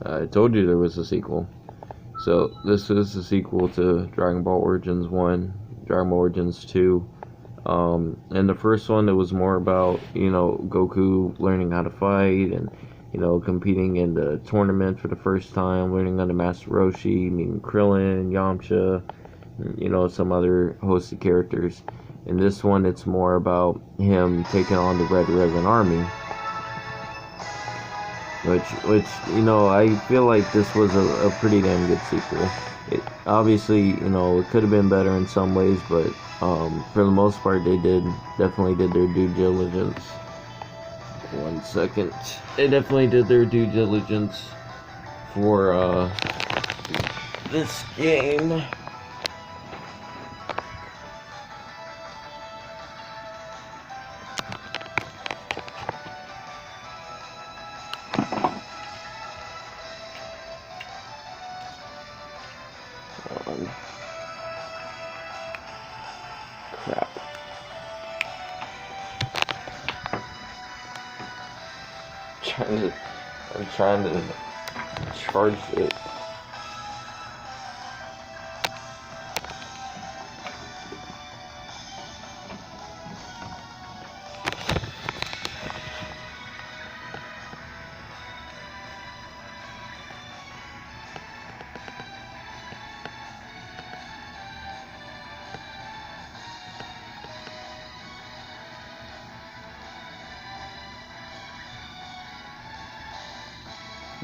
I told you there was a sequel. So this is the sequel to Dragon Ball Origins 1, Dragon Ball Origins 2. And the first one, it was more about, Goku learning how to fight and, competing in the tournament for the first time, learning under Master Roshi, meeting Krillin, Yamcha, and, some other hosted characters. In this one, it's more about him taking on the Red Ribbon Army, which I feel like this was a pretty damn good sequel. It obviously, it could have been better in some ways, but for the most part, they definitely did their due diligence. 1 second. They definitely did their due diligence for this game. Crap. I'm trying to charge it.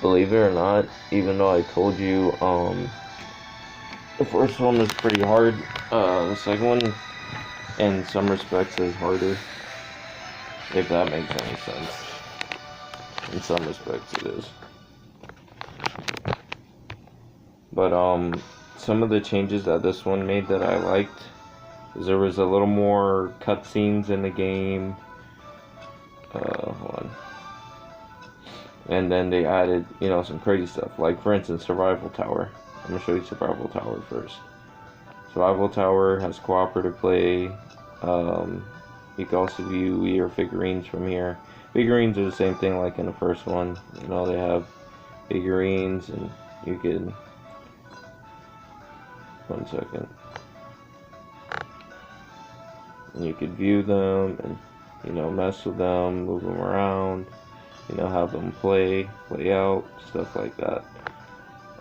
Believe it or not, even though I told you the first one was pretty hard, the second one in some respects is harder, if that makes any sense. In some respects it is. But some of the changes that this one made that I liked is there was a little more cutscenes in the game. Hold on. And then they added, some crazy stuff. Like, for instance, Survival Tower. I'm going to show you Survival Tower first. Survival Tower has cooperative play. You can also view your figurines from here. Figurines are the same thing like in the first one. They have figurines and you can... 1 second. And you could view them and, mess with them, move them around. Have them play out, stuff like that.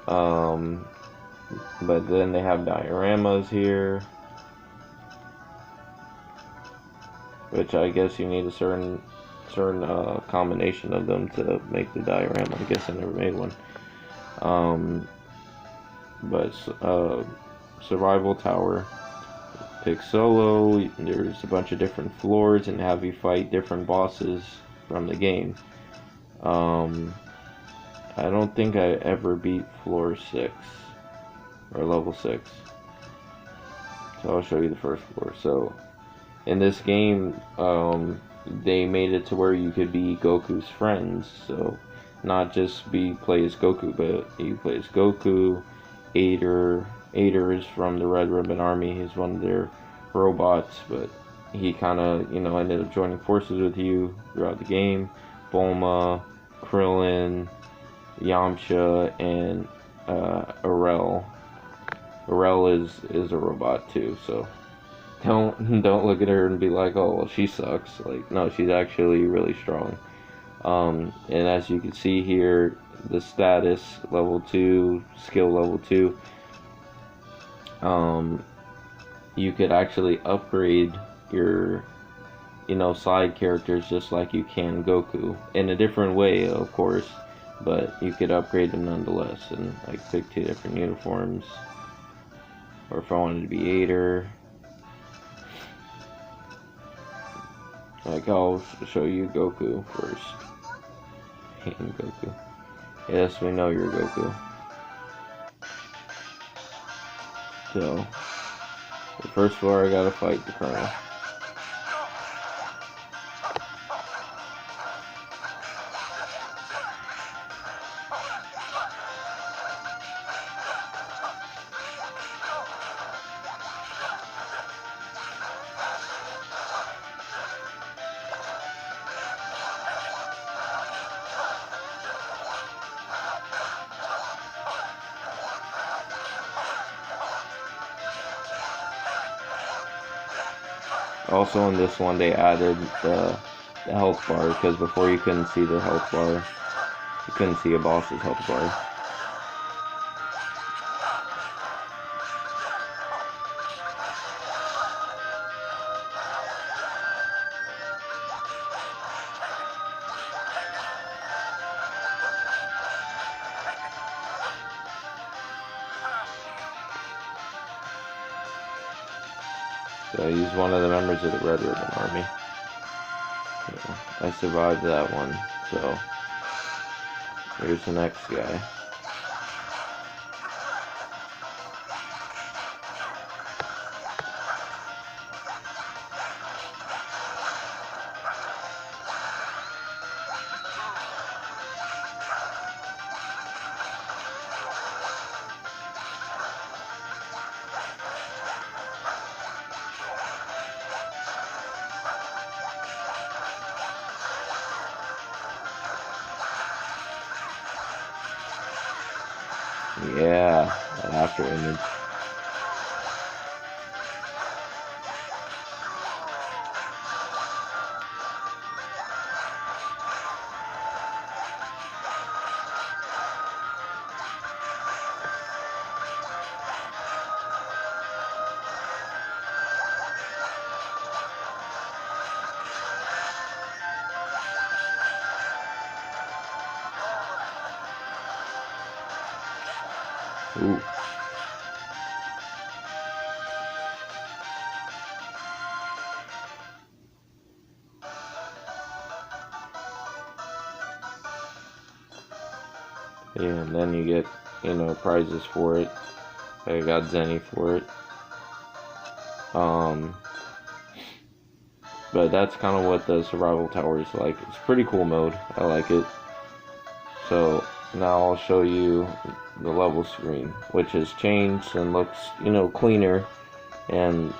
But then they have dioramas here, which I guess you need a certain combination of them to make the diorama. I guess I never made one. But Survival Tower, pick solo. There's a bunch of different floors and have you fight different bosses from the game. I don't think I ever beat floor 6 or level 6. So I'll show you the first floor. So in this game, they made it to where you could be Goku's friends. So not just play as Goku, but you play as Goku, Ader. Ader is from the Red Ribbon Army. He's one of their robots, but he kind of, ended up joining forces with you throughout the game. Bulma, Krillin, Yamcha, and Arel. Arel is a robot too, so don't look at her and be like, oh well, she sucks. Like, no, she's actually really strong. And as you can see here, the status level 2, skill level 2. You could actually upgrade your side characters just like you can Goku, in a different way, of course, but you could upgrade them nonetheless, and like pick 2 different uniforms, or if I wanted to be Ader, like I'll show you Goku first. And Goku, yes, we know you're Goku. So the first floor, I gotta fight the Colonel. Also in this one they added the health bar, because before you couldn't see the health bar. You couldn't see a boss's health bar. So I used one of the members of the Red Ribbon Army. So I survived that one. So here's the next guy. Yeah, that after image. Ooh. Yeah, and then you get, prizes for it. I got Zenny for it. But that's kind of what the survival tower is like. It's a pretty cool mode. I like it. So now I'll show you the level screen, which has changed and looks, cleaner, and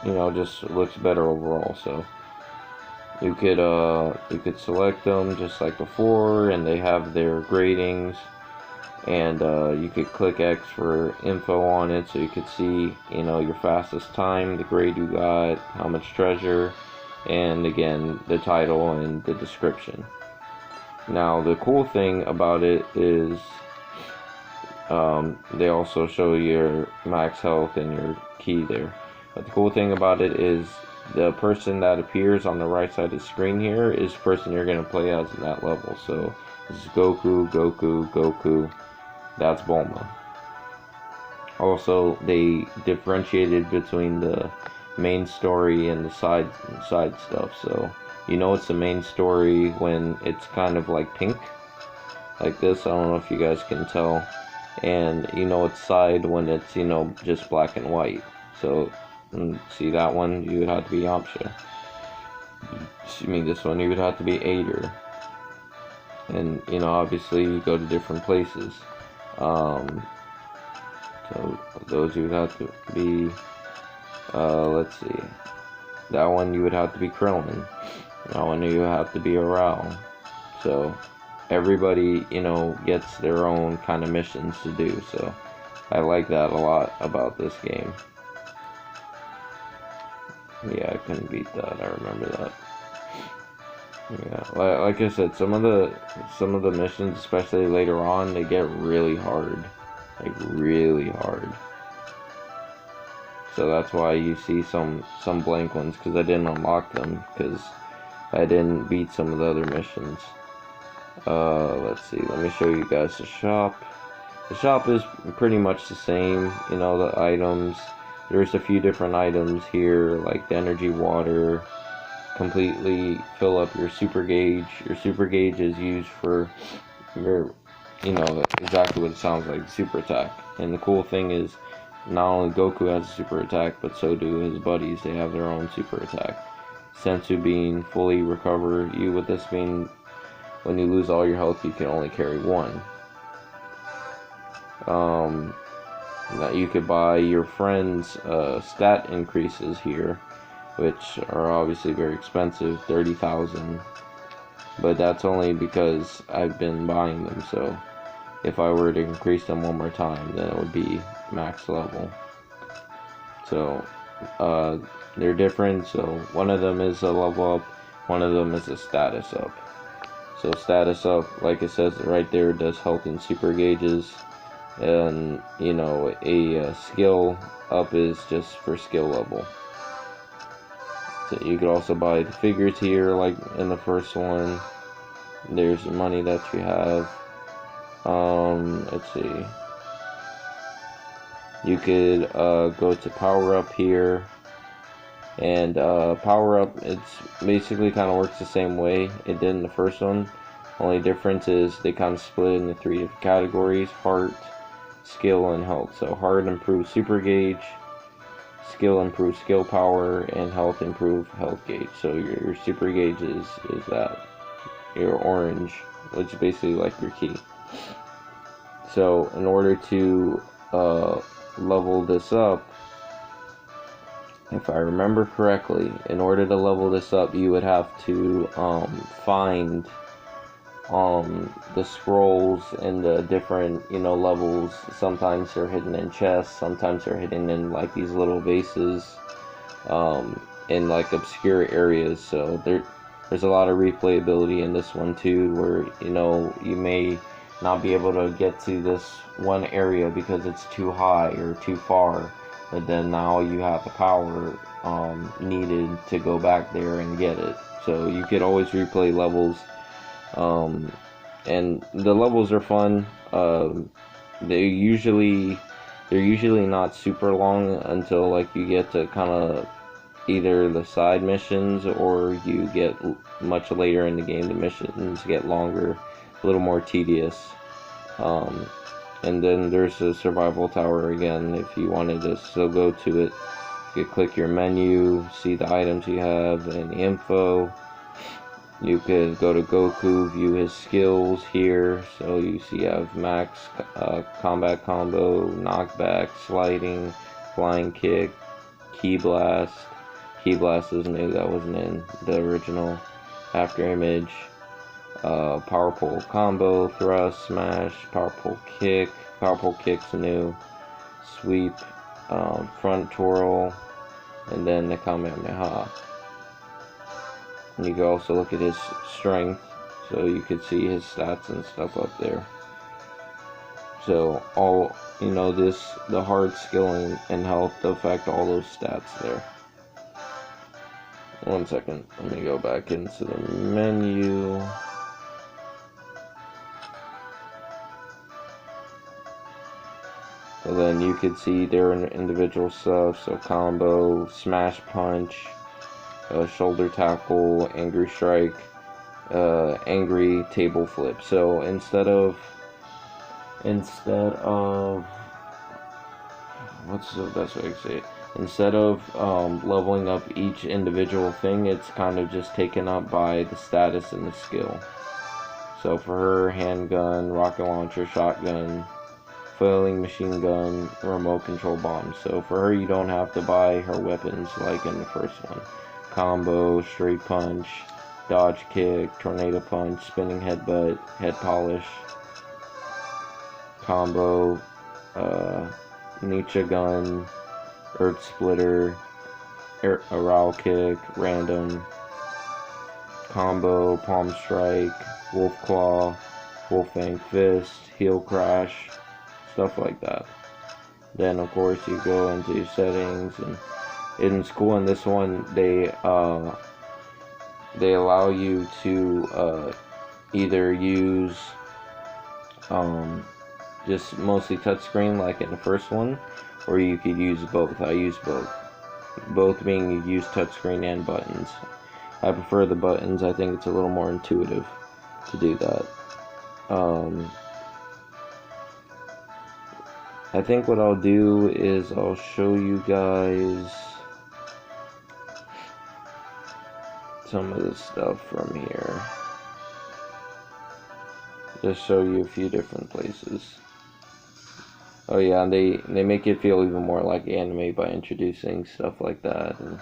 just looks better overall. So you could select them just like before, and they have their gradings, and you could click X for info on it, so you could see your fastest time, the grade you got, how much treasure, and again the title and the description. Now the cool thing about it is they also show your max health and your key there. But the cool thing about it is the person that appears on the right side of the screen here is the person you're going to play as in that level. So this is Goku, Goku, Goku. That's Bulma. Also, they differentiated between the main story and the side stuff. So it's the main story when it's kind of like pink, like this. I don't know if you guys can tell. And it's side when it's just black and white. So see that one, you would have to be Yamcha. This one you would have to be Aider. And obviously you go to different places. So those you would have to be. Let's see. That one you would have to be Krillin. That one you have to be Aral. So everybody, gets their own kind of missions to do. So I like that a lot about this game. Yeah, I couldn't beat that. I remember that. Yeah, like I said, some of the missions, especially later on, they get really hard, like really hard. So that's why you see some blank ones, because I didn't unlock them, because I didn't beat some of the other missions. Let's see. Let me show you guys the shop. The shop is pretty much the same. The items. There's a few different items here, like the energy water. Completely fill up your super gauge. Your super gauge is used for your, exactly what it sounds like, super attack. And the cool thing is, not only Goku has a super attack, but so do his buddies. They have their own super attack. Sensu being fully recover. With this being, when you lose all your health, you can only carry one. That you could buy your friends' stat increases here, which are obviously very expensive, 30,000. But that's only because I've been buying them. So if I were to increase them one more time, then it would be max level. So They're different, so one of them is a level up, one of them is a status up. So status up, like it says right there, does health and super gauges, and you know, a skill up is just for skill level. So you could also buy the figures here, like in the first one. There's the money that you have. Let's see. You could go to power up here, and power up, it's basically kind of works the same way it did in the first one. Only difference is they kind of split into 3 different categories: heart, skill, and health. So heart improves super gauge, skill improves skill power, and health improves health gauge. So your super gauge is that your orange, which is basically like your key. So in order to level this up, if I remember correctly, in order to level this up, you would have to find the scrolls in the different, you know, levels. Sometimes they're hidden in chests, sometimes they're hidden in like these little vases, in like obscure areas. So there's a lot of replayability in this one too, where, you know, you may not be able to get to this one area because it's too high or too far, but then now you have the power needed to go back there and get it. So you could always replay levels, and the levels are fun. They're usually not super long until like you get to kind of either the side missions, or you get much later in the game the missions get longer, a little more tedious. And then there's the survival tower again. If you wanted to still go to it, you could click your menu, see the items you have and the info. You could go to Goku, view his skills here. So you see you have max combat combo, knockback, sliding, flying kick, key blast. Key blast is new, that wasn't in the original. After image, power pole combo, thrust, smash, power pole kick. Power pole kick's new. Sweep, front twirl, and then the Kamehameha. And you can also look at his strength, so you could see his stats and stuff up there. So all, you know, the hard skill and health affect all those stats there. One second, let me go back into the menu. So then you could see their individual stuff, so combo, smash punch, shoulder tackle, angry strike, angry table flip. So instead of what's the best way to say it? Instead of leveling up each individual thing, it's kind of just taken up by the status and the skill. So for her, handgun, rocket launcher, shotgun, flailing machine gun, remote control bomb. So for her, you don't have to buy her weapons like in the first one. Combo, straight punch, dodge kick, tornado punch, spinning headbutt, head polish, combo, Nietzsche gun, earth splitter, arow kick, random, combo, palm strike, wolf claw, wolf fang fist, heel crash, stuff like that. Then of course you go into your settings, and in school in this one they allow you to either use just mostly touchscreen like in the first one, or you could use both. I use both. Both being you use touchscreen and buttons. I prefer the buttons. I think it's a little more intuitive to do that. I think what I'll do is I'll show you guys some of the stuff from here. Just show you a few different places. Oh yeah, and they make it feel even more like anime by introducing stuff like that. And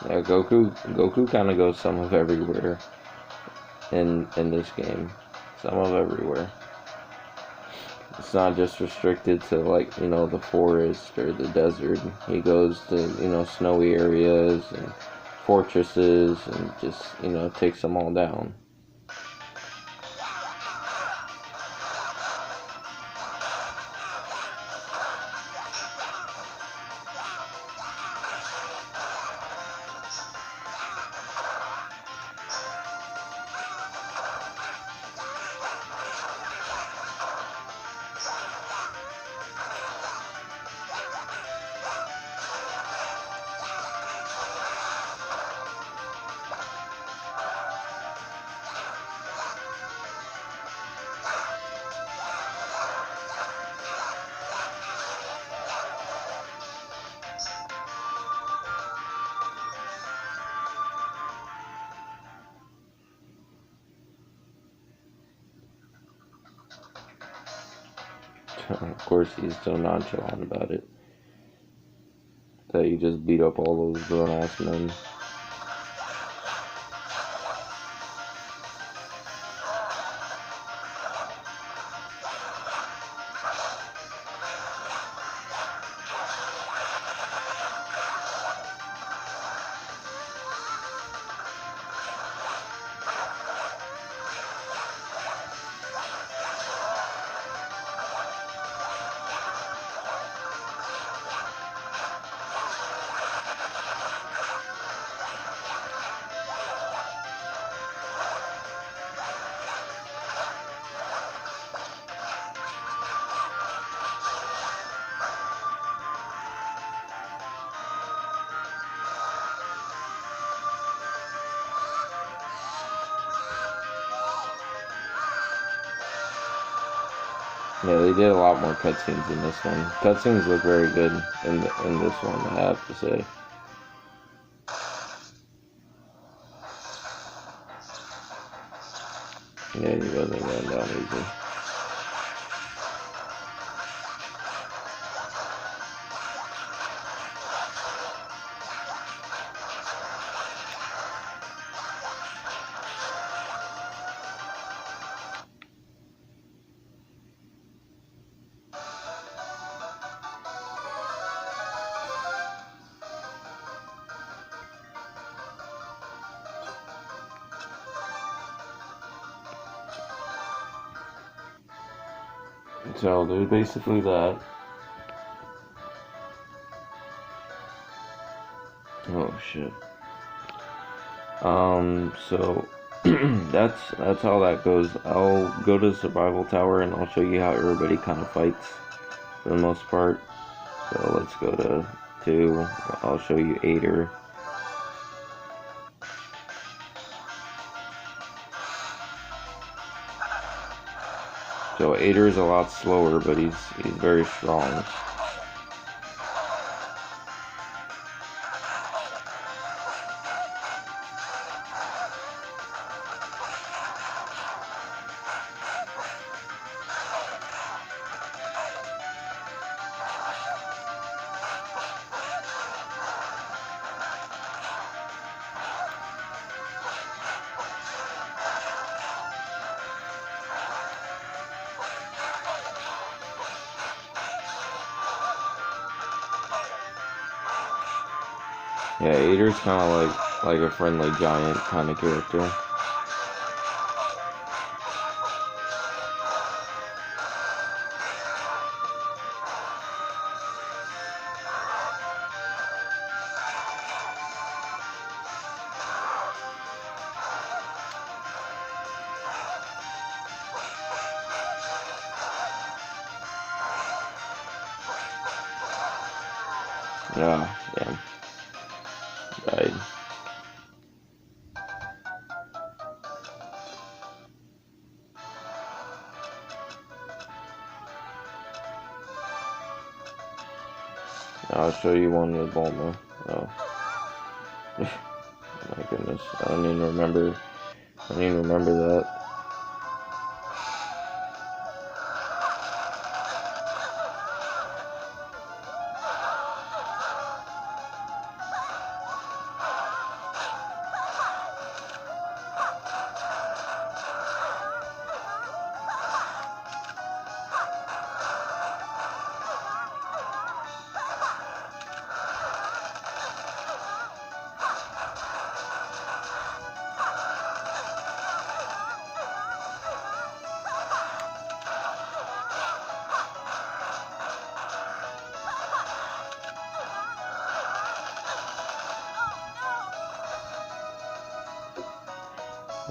yeah, Goku kind of goes some of everywhere in this game. Some of everywhere. It's not just restricted to, like, the forest or the desert. He goes to, snowy areas and fortresses and just, takes them all down. Of course, he's so nonchalant about it that he just beat up all those grown-ass men. Yeah, they did a lot more cutscenes in this one. Cutscenes look very good in this one, I have to say. Yeah, he wasn't going down easy. So there's basically that. Oh shit. So that's how that goes. I'll go to the survival tower and I'll show you how everybody kind of fights for the most part. So let's go to 2. I'll show you Ader. So Ader is a lot slower, but he's very strong. Yeah, Ader's kind of like a friendly giant kind of character. Yeah, yeah. Died. I'll show you one with Bulma. Oh. My goodness. I don't even remember that.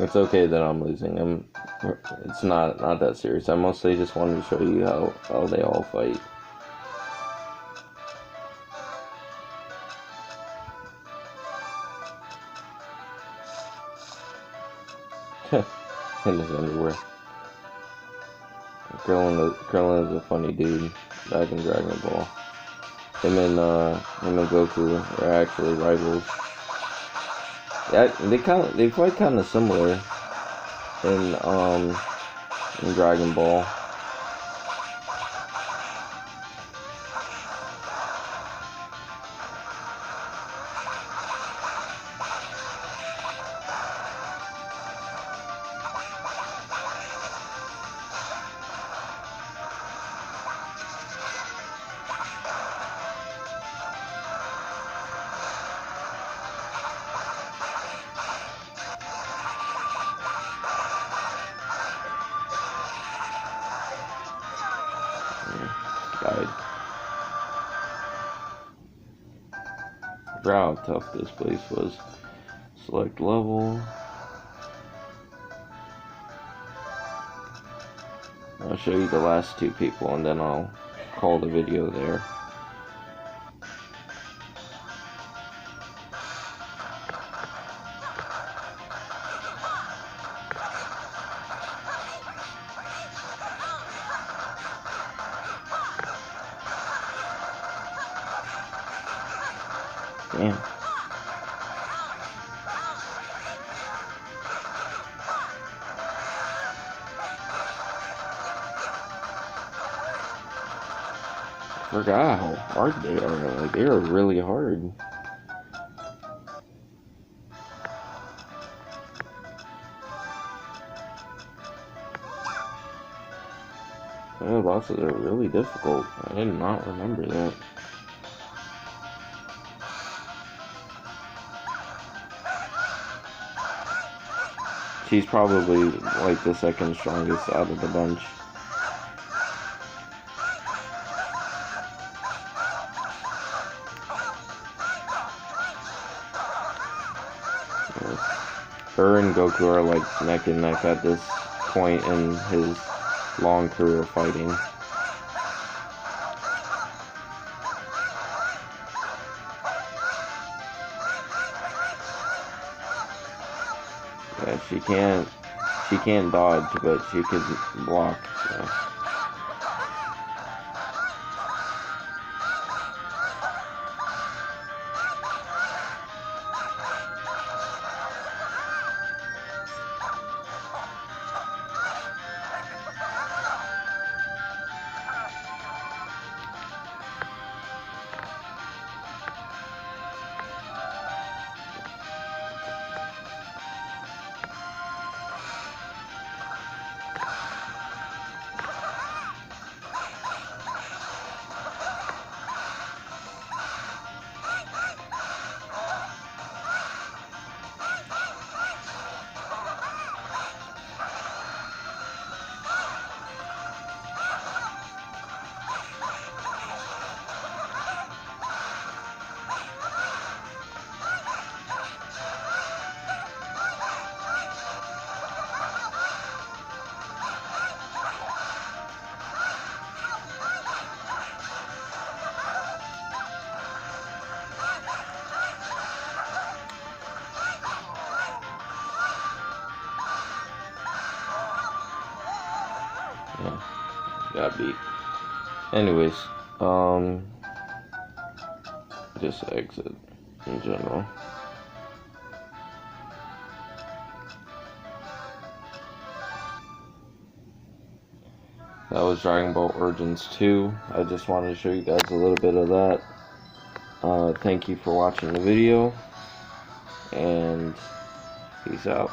It's okay that I'm losing. It's not that serious. I mostly just wanted to show you how they all fight. In his underwear. Krillin is a funny dude back in Dragon Ball. Him and Goku are actually rivals. Yeah, they fight kind of similar in Dragon Ball. Died. I forgot how tough this place was. Select level. I'll show you the last two people and then I'll call the video there. Damn. I forgot how hard they are. Like, they are really hard. The bosses are really difficult. I did not remember that. She's probably like the second strongest out of the bunch. Her and Goku are like neck and neck at this point in his long career fighting. Yeah, she can't dodge, but she can block. So. Yeah, got beat. Anyways, just exit in general. That was Dragon Ball Origins 2. I just wanted to show you guys a little bit of that. Thank you for watching the video, and peace out.